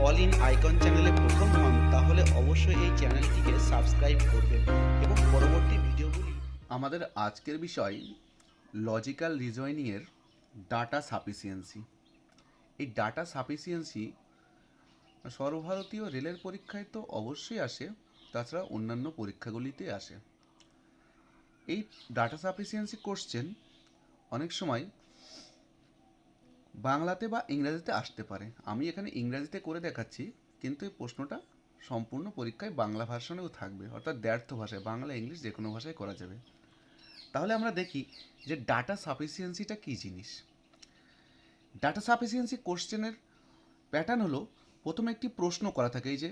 All in icon চ্যানেলে প্রথম হন তাহলে অবশ্যই এই চ্যানেলটিকে সাবস্ক্রাইব করবেন এবং পরবর্তী ভিডিওগুলি। আমাদের আজকের বিষয় লজিক্যাল রিজনিংয়ের ডাটা সাফিসিয়েন্সি। এই ডাটা সাফিসিয়েন্সি সর্বভারতীয় রেলের পরীক্ষায় তো অবশ্যই আসে, তাছাড়া অন্যান্য পরীক্ষাগুলিতে আসে। এই ডাটা সাফিসিয়েন্সি কোশ্চেন অনেক সময় বাংলাতে বা ইংরেজিতে আসতে পারে। আমি এখানে ইংরেজিতে করে দেখাচ্ছি, কিন্তু এই প্রশ্নটা সম্পূর্ণ পরীক্ষায় বাংলা ভার্সনেও থাকবে, অর্থাৎ দ্ব্যর্থ ভাষায়, বাংলা ইংলিশ যে কোনো ভাষায় করা যাবে। তাহলে আমরা দেখি যে ডাটা সাফিসিয়েন্সিটা কী জিনিস। ডাটা সাফিসিয়েন্সি কোশ্চেনের প্যাটার্ন হলো, প্রথমে একটি প্রশ্ন করা থাকে। এই যে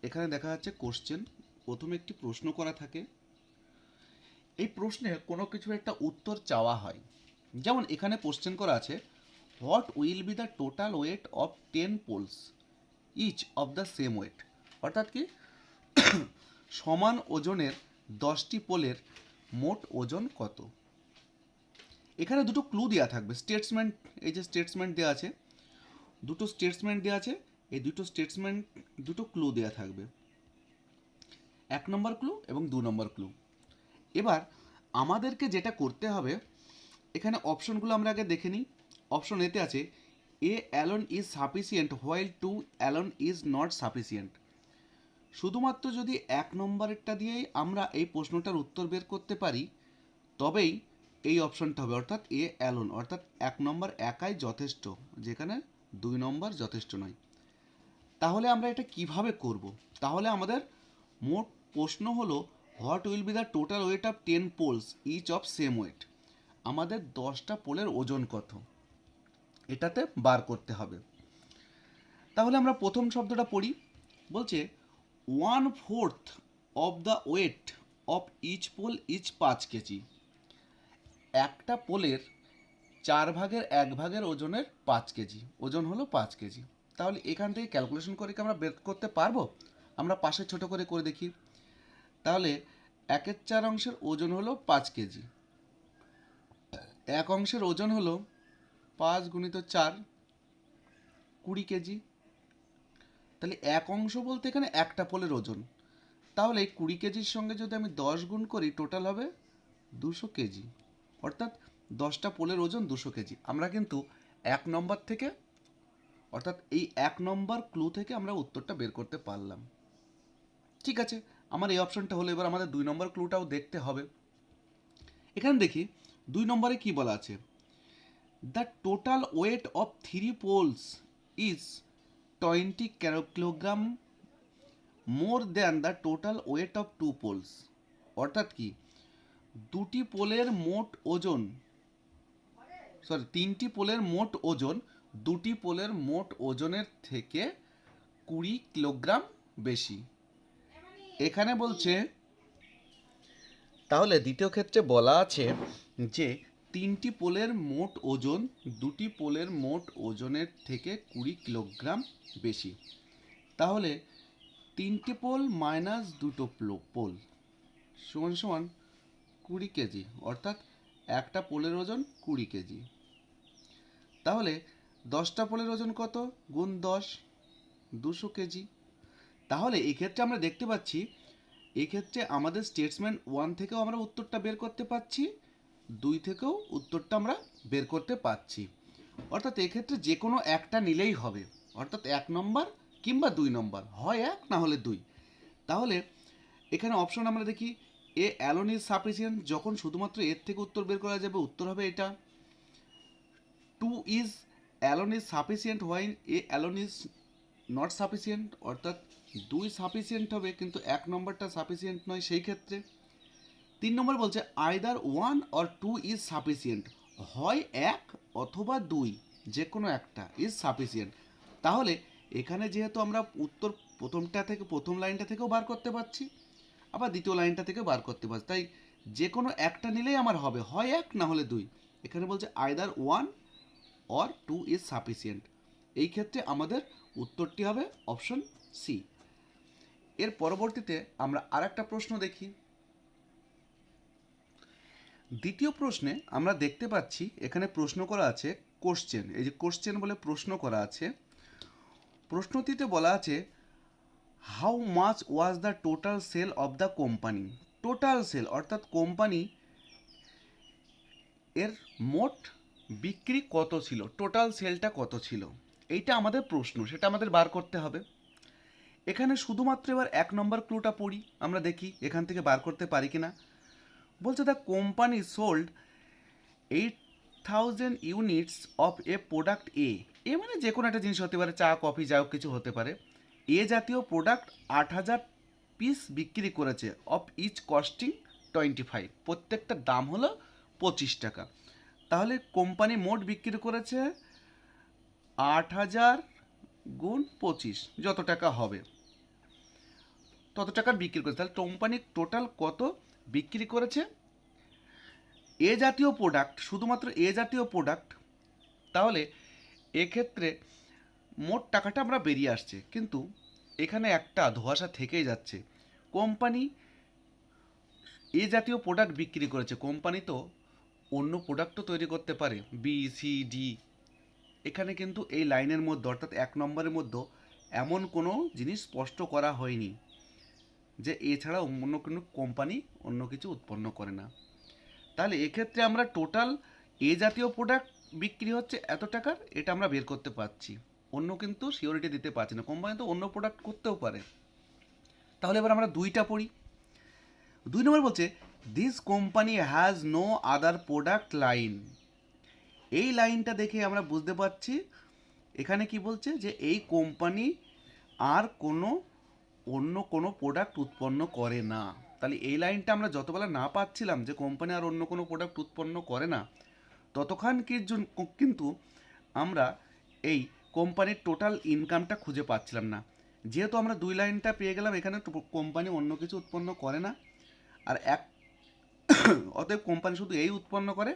এখানে দেখা যাচ্ছে কোশ্চেন, প্রথমে একটি প্রশ্ন করা থাকে। এই প্রশ্নে কোনো কিছুর একটা উত্তর চাওয়া হয়। যেমন এখানে কোশ্চেন করা আছে, what will be the total weight of 10 poles each of the same weight. অর্থাৎ কি, সমান ওজনের 10টি পোলের মোট ওজন কত। এখানে দুটো ক্লু দেওয়া থাকবে, স্টেটসমেন্ট, এই যে স্টেটসমেন্ট দেওয়া আছে, দুটো স্টেটসমেন্ট দেওয়া আছে, এই দুটো স্টেটসমেন্ট দুটো ক্লু দেওয়া থাকবে, 1 নম্বর ক্লু এবং 2 নম্বর ক্লু। এবার আমাদেরকে যেটা করতে হবে, এখানে অপশনগুলো আমরা আগে দেখে নিই। অপশন এতে আছে A alone is sufficient while 2 alone is not sufficient. শুধুমাত্র যদি 1 নম্বরেরটা দিয়েই আমরা এই প্রশ্নটার উত্তর বের করতে পারি, তবেই এই অপশনটা হবে, অর্থাৎ এ অ্যালোন, অর্থাৎ 1 নম্বর একাই যথেষ্ট, যেখানে 2 নম্বর যথেষ্ট নয়। তাহলে আমরা এটা কিভাবে করব? তাহলে আমাদের মোট প্রশ্ন হলো, what will be the total weight of 10 poles each of same weight. আমাদের 10টা পোলের ওজন কত, এটাতে বার করতে হবে। তাহলে আমরা প্রথম শব্দটা পড়ি। বলছে 1/4 of the weight of each pole each 5 KG. একটা পোলের 4 ভাগের 1 ভাগের ওজনের 5 কেজি, ওজন হলো 5 কেজি। তাহলে এখান থেকে ক্যালকুলেশন করে কি আমরা বের করতে পারবো? আমরা পাশে ছোট করে করে দেখি। তাহলে 1/4 অংশের ওজন হলো 5 কেজি, 1 অংশের ওজন হলো 5 গুণিত 4, 20 কেজি। তাহলে 1 অংশ বলতে এখানে একটা পোলের ওজন। তাহলে 20 কেজির সঙ্গে যদি আমি 10 গুণ করি, টোটাল হবে 200 কেজি, অর্থাৎ 10টা পোলের ওজন 200 কেজি। আমরা কিন্তু 1 নম্বর থেকে, অর্থাৎ এই 1 নম্বর ক্লু থেকে আমরা উত্তরটা বের করতে পারলাম। ঠিক আছে, আমার এই অপশনটা হলো। এবার আমাদের 2 নম্বর ক্লুটাও দেখতে হবে। এখানে দেখি 2 নম্বরে কি বলা আছে, the total weight of 3 poles is 20 kilogram more than the total weight of 2 poles. অর্থাৎ কি, দুটি পোলের মোট ওজন, সরি 3টি পোলের মোট ওজন দুটি পোলের মোট ওজনের থেকে 20 কিলোগ্রাম বেশি। এখানে বলছে, তাহলে দ্বিতীয় ক্ষেত্রে বলা আছে যে 3টি পোলের মোট ওজন দুটি পোলের মোট ওজনের থেকে 20 কিলোগ্রাম বেশি। তাহলে 3টি পোল মাইনাস দুটো পোল সমান সমান 20 কেজি, অর্থাৎ একটা পোলের ওজন 20 কেজি। তাহলে 10টা পোলের ওজন কত, গুণ 10, 200 কেজি। তাহলে এই ক্ষেত্রে আমরা দেখতে পাচ্ছি, এক্ষেত্রে আমাদের স্টেটসমেন্ট 1 থেকেও আমরা উত্তরটা বের করতে পারছি, 2 থেকেও উত্তরটা আমরা বের করতে পারছি। অর্থাৎ এক্ষেত্রে যে কোনো একটা নিলেই হবে, অর্থাৎ 1 নম্বর কিংবা 2 নম্বর, হয় 1 না হলে 2। তাহলে এখানে অপশন আমরা দেখি, এ অ্যালোন ইজ সাফিসিয়েন্ট, যখন শুধুমাত্র এর থেকে উত্তর বের করা যাবে, উত্তর হবে এটা। 2 is alone is sufficient while a alone is not sufficient, অর্থাৎ 2 সাফিসিয়েন্ট হবে কিন্তু 1 নম্বরটা সাফিসিয়েন্ট নয় সেই ক্ষেত্রে। 3 নম্বর বলছে আইদার 1 অর 2 ইজ সাফিসিয়েন্ট, হয় 1 অথবা 2 যে কোনো একটা ইজ সাফিসিয়েন্ট। তাহলে এখানে যেহেতু আমরা উত্তর প্রথমটা থেকে, প্রথম লাইনটা থেকেও বার করতে পারছি, আবার দ্বিতীয় লাইনটা থেকে বার করতে পারছি, তাই যে কোনো একটা নিলেই আমার হবে, হয় 1 না হলে 2। এখানে বলছে আইদার 1 অর 2 ইজ সাফিসিয়েন্ট, এই ক্ষেত্রে আমাদের উত্তরটি হবে অপশন সি। এর পরবর্তীতে আমরা আরেকটা প্রশ্ন দেখি। দ্বিতীয় প্রশ্নে আমরা দেখতে পাচ্ছি, এখানে প্রশ্ন করা আছে কোশ্চেন, এই যে কোশ্চেন বলে প্রশ্ন করা আছে। প্রশ্নটিতে বলা আছে how much was the total sell of the company. Total sell অর্থাৎ কোম্পানি এর মোট বিক্রি কত ছিল, টোটাল সেলটা কত ছিল, এইটা আমাদের প্রশ্ন, সেটা আমাদের বার করতে হবে। এখানে শুধুমাত্র এবার 1 নম্বর ক্লুটা পড়ি, আমরা দেখি এখান থেকে বার করতে পারি কিনা। বলছে the company sold 8,000 units of a product এ মানে যে কোনো একটা জিনিস হতে পারে, চা কফি যা হোক কিছু হতে পারে। এ জাতীয় প্রোডাক্ট 8,000 পিস বিক্রি করেছে, অফ ইচ কস্টিং 25, প্রত্যেকটার দাম হলো 25 টাকা। তাহলে কোম্পানি মোট বিক্রি করেছে 8,000 গুণ 25, যত টাকা হবে তত টাকার বিক্রি করেছে। তাহলে কোম্পানি টোটাল কত বিক্রি করেছে এ জাতীয় প্রোডাক্ট, শুধুমাত্র এ জাতীয় প্রোডাক্ট। তাহলে এক্ষেত্রে মোট টাকাটা আমরা বেরিয়ে আসছে, কিন্তু এখানে একটা ধোঁয়াশা থেকেই যাচ্ছে। কোম্পানি এ জাতীয় প্রোডাক্ট বিক্রি করেছে, কোম্পানি তো অন্য প্রোডাক্টও তৈরি করতে পারে, বি সি ডি। এখানে কিন্তু এই লাইনের মধ্যে অর্থাৎ 1 নম্বরের মধ্যে এমন কোনো জিনিস স্পষ্ট করা হয়নি যে এছাড়া অন্য কোনো কোম্পানি অন্য কিছু উৎপন্ন করে না। তাহলে এক্ষেত্রে আমরা টোটাল এ জাতীয় প্রোডাক্ট বিক্রি হচ্ছে এত টাকার, এটা আমরা বের করতে পারছি, অন্য কিন্তু সিওরিটি দিতে পারছি না, কোম্পানি তো অন্য প্রোডাক্ট করতেও পারে। তাহলে এবার আমরা 2টা পড়ি। 2 নম্বর বলছে this company has no other product line. এই লাইনটা দেখে আমরা বুঝতে পারছি এখানে কি বলছে, যে এই কোম্পানি আর অন্য কোনো প্রোডাক্ট উৎপন্ন করে না। তাহলে এই লাইনটা আমরা যতবেলা না পাচ্ছিলাম যে কোম্পানি আর অন্য কোনো প্রোডাক্ট উৎপন্ন করে না, ততক্ষণ কিন্তু আমরা এই কোম্পানির টোটাল ইনকামটা খুঁজে পাচ্ছিলাম না। যেহেতু আমরা 2 লাইনটা পেয়ে গেলাম, এখানে কোম্পানি অন্য কিছু উৎপন্ন করে না আর অতএব কোম্পানি শুধু এই উৎপন্ন করে,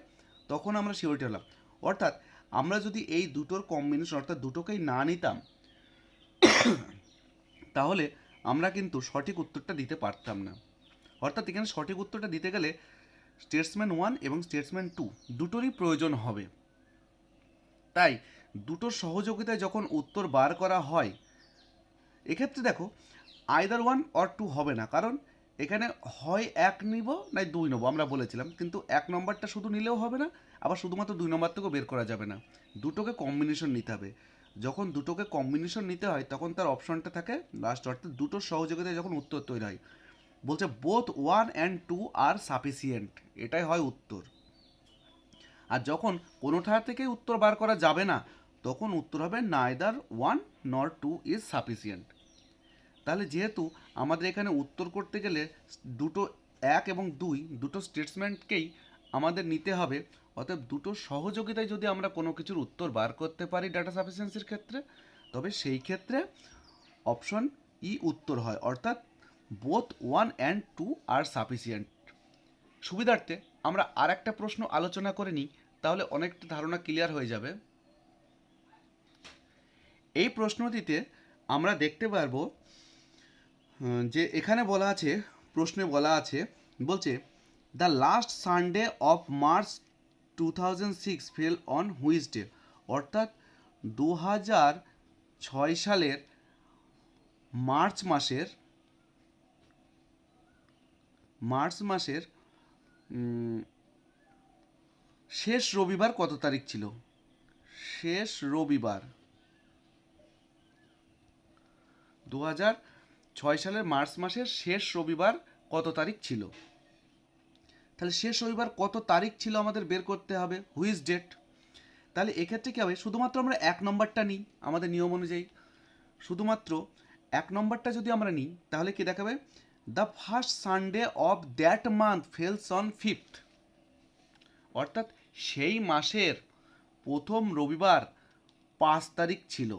তখন আমরা সিওরিটি হলাম। অর্থাৎ আমরা যদি এই দুটোর কম্বিনেশন অর্থাৎ দুটোকেই না নিতাম, তাহলে আমরা কিন্তু সঠিক উত্তরটা দিতে পারতাম না। অর্থাৎ এখানে সঠিক উত্তরটা দিতে গেলে স্টেটসম্যান 1 এবং স্টেটসম্যান 2 দুটোরই প্রয়োজন হবে। তাই দুটোর সহযোগিতায় যখন উত্তর বার করা হয়, এক্ষেত্রে দেখো আইদার 1 অর 2 হবে না, কারণ এখানে হয় 1 নিব নাই 2 নেবো আমরা বলেছিলাম, কিন্তু 1 নম্বরটা শুধু নিলেও হবে না, আবার শুধুমাত্র 2 নম্বর থেকেও বের করা যাবে না, দুটোকে কম্বিনেশন নিতে হবে। যখন দুটোকে কম্বিনেশন নিতে হয় তখন তার অপশনটা থাকে লাস্ট, অর্থাৎ দুটোর সহযোগিতায় যখন উত্তর তৈরি হয়, বলছে বোথ 1 and 2 আর সাফিসিয়েন্ট, এটাই হয় উত্তর। আর যখন কোনোটা থেকেই উত্তর বার করা যাবে না, তখন উত্তর হবে নাইদার 1 nor 2 ইজ সাফিসিয়েন্ট। তাহলে যেহেতু আমাদের এখানে উত্তর করতে গেলে দুটো 1 এবং 2 দুটো স্টেটসমেন্টকেই আমাদের নিতে হবে, অতএব দুটো সহযোগিতায় যদি আমরা কোনো কিছুর উত্তর বার করতে পারি ডাটা সাফিসিয়েন্সির ক্ষেত্রে, তবে সেই ক্ষেত্রে অপশন ই উত্তর হয়, অর্থাৎ বোথ 1 and 2 আর সাফিসিয়েন্ট। সুবিধার্থে আমরা আর একটা প্রশ্ন আলোচনা করে নিই, তাহলে অনেকটা ধারণা ক্লিয়ার হয়ে যাবে। এই প্রশ্নটিতে আমরা দেখতে পারবো যে এখানে বলা আছে, প্রশ্নে বলা আছে, বলছে the last Sunday of March 2006 fail on which day, অর্থাৎ 2006 সালের মার্চ মাসের শেষ রবিবার কত তারিখ ছিল, শেষ রবিবার 2006 সালের মার্চ মাসের শেষ রবিবার কত তারিখ ছিল। তাহলে শেষ রবিবার কত তারিখ ছিল আমাদের বের করতে হবে, হুইচ ডেট। তাহলে এক্ষেত্রে কী হবে, শুধুমাত্র আমরা 1 নম্বরটা নিই, আমাদের নিয়ম অনুযায়ী শুধুমাত্র 1 নম্বরটা যদি আমরা নিই, তাহলে কি দেখাবে, the first Sunday of that month falls on 5th, অর্থাৎ সেই মাসের প্রথম রবিবার 5 তারিখ ছিল।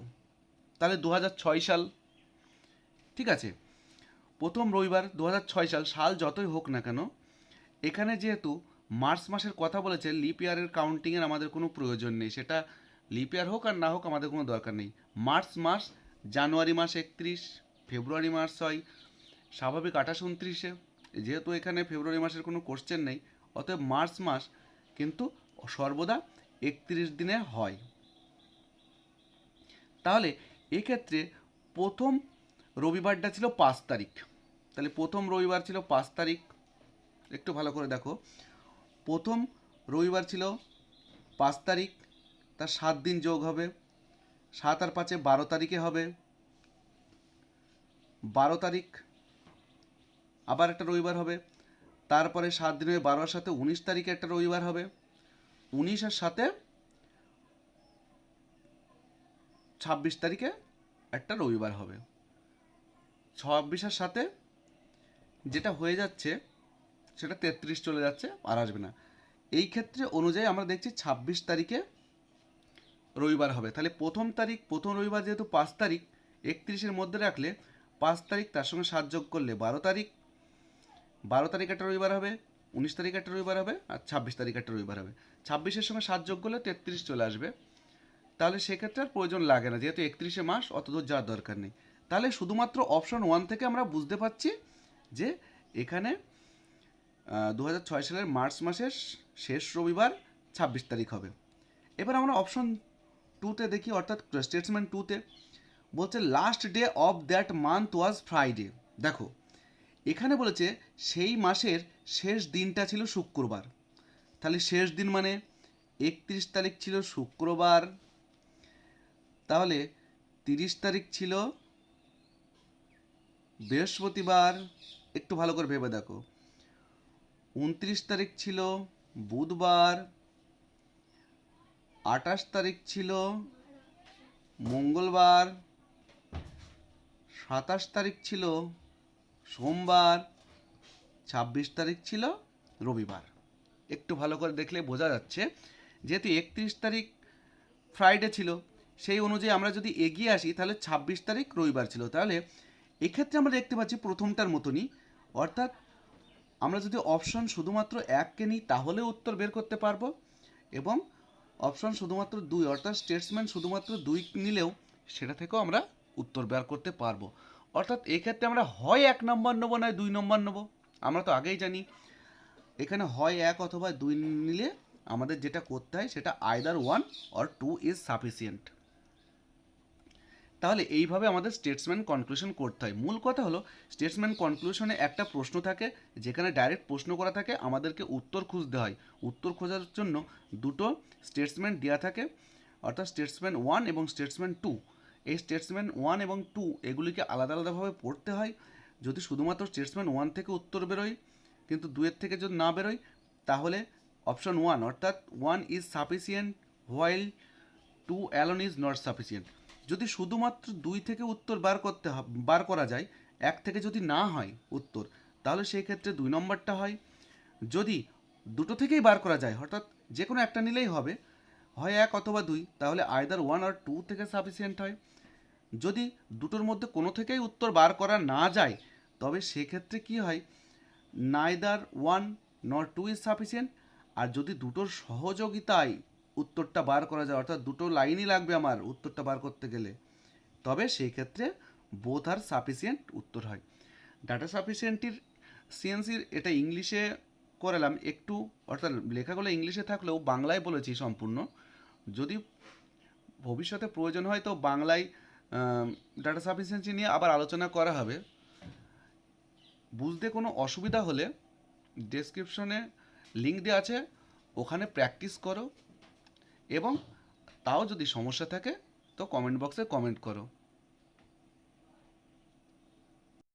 তাহলে 2006 সাল, ঠিক আছে, প্রথম রবিবার 2006 সাল যতই হোক না কেন, এখানে যেহেতু মার্চ মাসের কথা বলেছে, লিপ ইয়ারের কাউন্টিংয়ের আমাদের কোনো প্রয়োজন নেই, সেটা লিপ ইয়ার হোক আর না হোক আমাদের কোনো দরকার নেই। মার্চ মাস, জানুয়ারি মাস 31, ফেব্রুয়ারি মাস হয় স্বাভাবিক 28, 29, যেহেতু এখানে ফেব্রুয়ারি মাসের কোনো কোশ্চেন নেই, অতএব মার্চ মাস কিন্তু সর্বদা 31 দিনে হয়। তাহলে এক্ষেত্রে প্রথম রবিবারটা ছিল 5 তারিখ, তাহলে প্রথম রবিবার ছিল 5 তারিখ, একটু ভালো করে দেখো, প্রথম রবিবার ছিল 5 তারিখ, তার 7 দিন যোগ হবে, 7 আর 5 12 তারিখে হবে, 12 তারিখ আবার একটা রবিবার হবে, তারপরে 7 দিন হয়ে 12 সাথে 19 তারিখে একটা রবিবার হবে, 19 আর সাথে 26 তারিখে একটা রবিবার হবে, 26 আর সাথে যেটা হয়ে যাচ্ছে সেটা 33 চলে যাচ্ছে, আর আসবে না। এই ক্ষেত্রে অনুযায়ী আমরা দেখছি 26 তারিখে রবিবার হবে। তাহলে প্রথম রবিবার যেহেতু 5 তারিখ, 31-এর মধ্যে রাখলে 5 তারিখ তার সঙ্গে 7 যোগ করলে 12 তারিখ, 12 তারিখ একটা রবিবার হবে, 19 তারিখ একটা রবিবার হবে, আর 26 তারিখ একটা রবিবার হবে। 26-এর সঙ্গে 7 যোগ করলে 33 চলে আসবে। তাহলে সেক্ষেত্রে আর প্রয়োজন লাগে না, যেহেতু 31-এ মাস, অত দূর যাওয়ার দরকার নেই। তাহলে শুধুমাত্র অপশন 1 থেকে আমরা বুঝতে পারছি যে এখানে 2006 সালের মার্চ মাসের শেষ রবিবার 26 তারিখ হবে। এবার আমরা অপশন 2-তে দেখি, অর্থাৎ স্টেটসমেন্ট 2-তে বলছে last day of that month was Friday. দেখো এখানে বলেছে সেই মাসের শেষ দিনটা ছিল শুক্রবার, তাহলে শেষ দিন মানে 31 তারিখ ছিল শুক্রবার, তাহলে 30 তারিখ ছিল বৃহস্পতিবার, একটু ভালো করে ভেবে দেখো, 29 তারিখ ছিল বুধবার, 28 তারিখ ছিল মঙ্গলবার, 27 তারিখ ছিল সোমবার, 26 তারিখ ছিল রবিবার। একটু ভালো করে দেখলে বোঝা যাচ্ছে, যেহেতু 31 তারিখ ফ্রাইডে ছিল, সেই অনুযায়ী আমরা যদি এগিয়ে আসি তাহলে 26 তারিখ রবিবার ছিল। তাহলে এক্ষেত্রে আমরা দেখতে পাচ্ছি প্রথমটার মতনই, অর্থাৎ আমরা যদি অপশন শুধুমাত্র 1কে নিই তাহলে উত্তর বের করতে পারবো, এবং অপশন শুধুমাত্র 2 অর্থাৎ স্টেটসমেন্ট শুধুমাত্র 2 নিলেও সেটা থেকেও আমরা উত্তর বের করতে পারবো। অর্থাৎ এক্ষেত্রে আমরা হয় 1 নম্বর নেবো, নয় 2 নম্বর নেবো। আমরা তো আগেই জানি এখানে হয় 1 অথবা 2 নিলে আমাদের যেটা করতে হয় সেটা আইদার 1 অর 2 ইজ সাফিসিয়েন্ট। তাহলে এইভাবে আমাদের স্টেটসম্যান কনক্লুশন করতে হয়। মূল কথা হলো স্টেটসম্যান কনক্লুশনে একটা প্রশ্ন থাকে, যেখানে ডাইরেক্ট প্রশ্ন করা থাকে, আমাদেরকে উত্তর খুঁজতে হয়। উত্তর খোঁজার জন্য দুটো স্টেটসম্যান দেওয়া থাকে, অর্থাৎ স্টেটসম্যান 1 এবং স্টেটসম্যান 2। এই স্টেটসম্যান 1 এবং 2 এগুলিকে আলাদা আলাদাভাবে পড়তে হয়। যদি শুধুমাত্র স্টেটসম্যান 1 থেকে উত্তর বেরোয় কিন্তু 2-এর থেকে যদি না বেরোয়, তাহলে অপশন 1 অর্থাৎ 1 is sufficient while 2 alone is not sufficient. যদি শুধুমাত্র 2 থেকে উত্তর বার করা যায়, 1 থেকে যদি না হয় উত্তর, তাহলে সেই ক্ষেত্রে 2 নম্বরটা হয়। যদি দুটো থেকেই বার করা যায়, অর্থাৎ যে কোনো একটা নিলেই হবে, হয় 1 অথবা 2, তাহলে আইদার 1 আর 2 থেকে সাফিসিয়েন্ট হয়। যদি দুটোর মধ্যে কোনো থেকেই উত্তর বার করা না যায়, তবে সেক্ষেত্রে কি হয়, নাইদার 1 নর 2 ইজ সাফিসিয়েন্ট। আর যদি দুটোর সহযোগিতায় উত্তরটা বার করা যায়, অর্থাৎ দুটো লাইনই লাগবে আমার উত্তরটা বার করতে গেলে, তবে সেই ক্ষেত্রে বোথ আর সাফিসিয়েন্ট উত্তর হয়। ডাটা সাফিসিয়েন্টির সিএনসির এটা ইংলিশে করালাম একটু, অর্থাৎ লেখাগুলো ইংলিশে থাকলেও বাংলায় বলেছি সম্পূর্ণ। যদি ভবিষ্যতে প্রয়োজন হয় তো বাংলায় ডাটা সাফিসিয়েন্সি নিয়ে আবার আলোচনা করা হবে। বুঝতে কোনো অসুবিধা হলে ডেসক্রিপশনে লিঙ্ক দেওয়া আছে, ওখানে প্র্যাকটিস করো, এবং তাও যদি সমস্যা থাকে তো কমেন্ট বক্সে কমেন্ট করো।